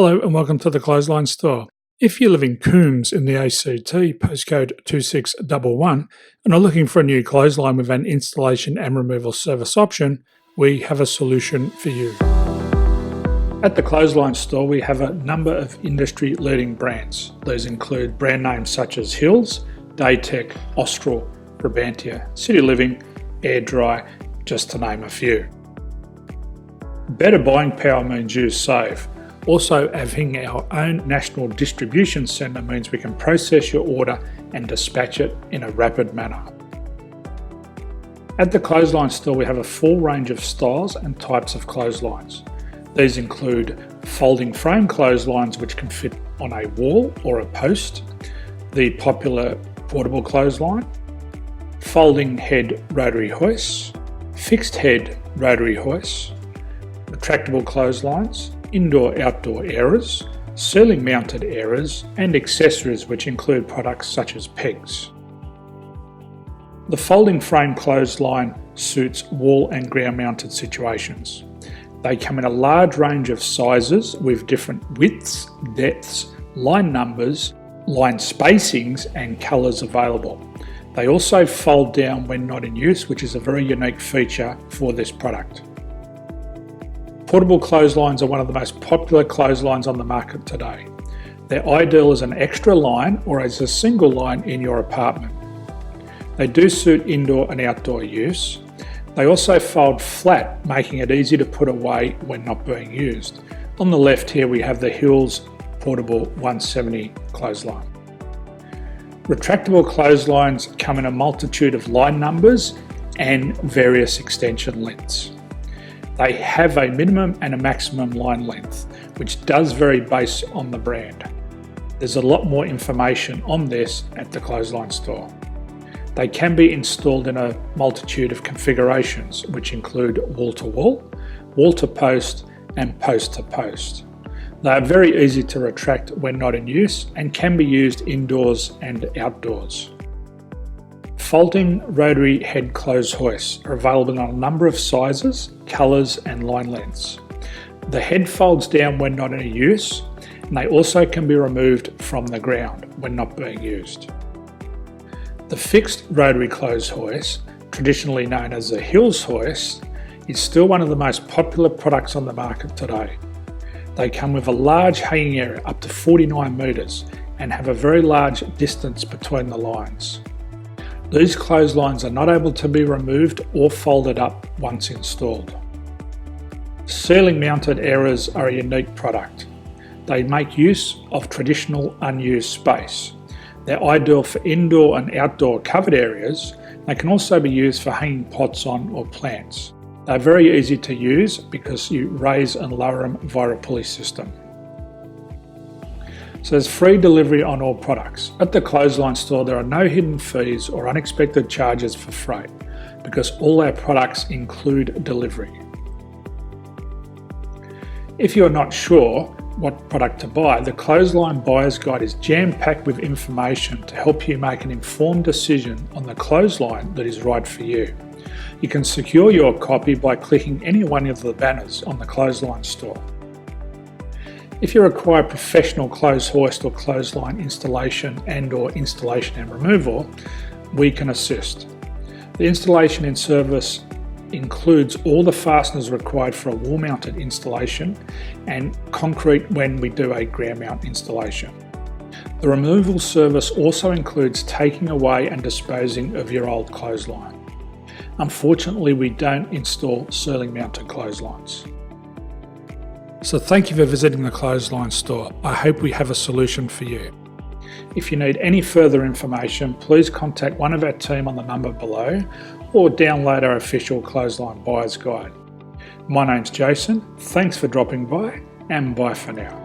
Hello and welcome to the Clothesline Store. If you live in Coombs in the ACT, postcode 2611, and are looking for a new clothesline with an installation and removal service option, we have a solution for you. At the Clothesline Store, we have a number of industry-leading brands. These include brand names such as Hills, Daytech, Austral, Brabantia, City Living, Air Dry, just to name a few. Better buying power means you save. Also, having our own national distribution centre means we can process your order and dispatch it in a rapid manner. At the Clothesline Store, we have a full range of styles and types of clotheslines. These include folding frame clotheslines which can fit on a wall or a post, the popular portable clothesline, folding head rotary hoists, fixed head rotary hoists, retractable clotheslines, indoor-outdoor airers, ceiling mounted airers, and accessories which include products such as pegs. The folding frame clothesline suits wall and ground mounted situations. They come in a large range of sizes with different widths, depths, line numbers, line spacings and colours available. They also fold down when not in use, which is a very unique feature for this product. Portable clotheslines are one of the most popular clotheslines on the market today. They're ideal as an extra line or as a single line in your apartment. They do suit indoor and outdoor use. They also fold flat, making it easy to put away when not being used. On the left here we have the Hills Portable 170 clothesline. Retractable clotheslines come in a multitude of line numbers and various extension lengths. They have a minimum and a maximum line length, which does vary based on the brand. There's a lot more information on this at the Clothesline Store. They can be installed in a multitude of configurations, which include wall-to-wall, wall-to-post, and post-to-post. They are very easy to retract when not in use and can be used indoors and outdoors. Folding rotary head clothes hoists are available in a number of sizes, colours and line lengths. The head folds down when not in use, and they also can be removed from the ground when not being used. The fixed rotary clothes hoist, traditionally known as the Hills hoist, is still one of the most popular products on the market today. They come with a large hanging area up to 49 metres and have a very large distance between the lines. These clotheslines are not able to be removed or folded up once installed. Ceiling mounted airers are a unique product. They make use of traditional unused space. They're ideal for indoor and outdoor covered areas. They can also be used for hanging pots on or plants. They're very easy to use because you raise and lower them via a pulley system. So there's free delivery on all products. At the Clothesline Store, there are no hidden fees or unexpected charges for freight because all our products include delivery. If you're not sure what product to buy, the Clothesline Buyer's Guide is jam-packed with information to help you make an informed decision on the clothesline that is right for you. You can secure your copy by clicking any one of the banners on the Clothesline Store. If you require professional clothes hoist or clothesline installation and/or installation and removal, we can assist. The installation and service includes all the fasteners required for a wall-mounted installation and concrete when we do a ground mount installation. The removal service also includes taking away and disposing of your old clothesline. Unfortunately, we don't install ceiling mounted clotheslines. So thank you for visiting the Clothesline Store. I hope we have a solution for you. If you need any further information, please contact one of our team on the number below or download our official Clothesline Buyer's Guide. My name's Jason, thanks for dropping by and bye for now.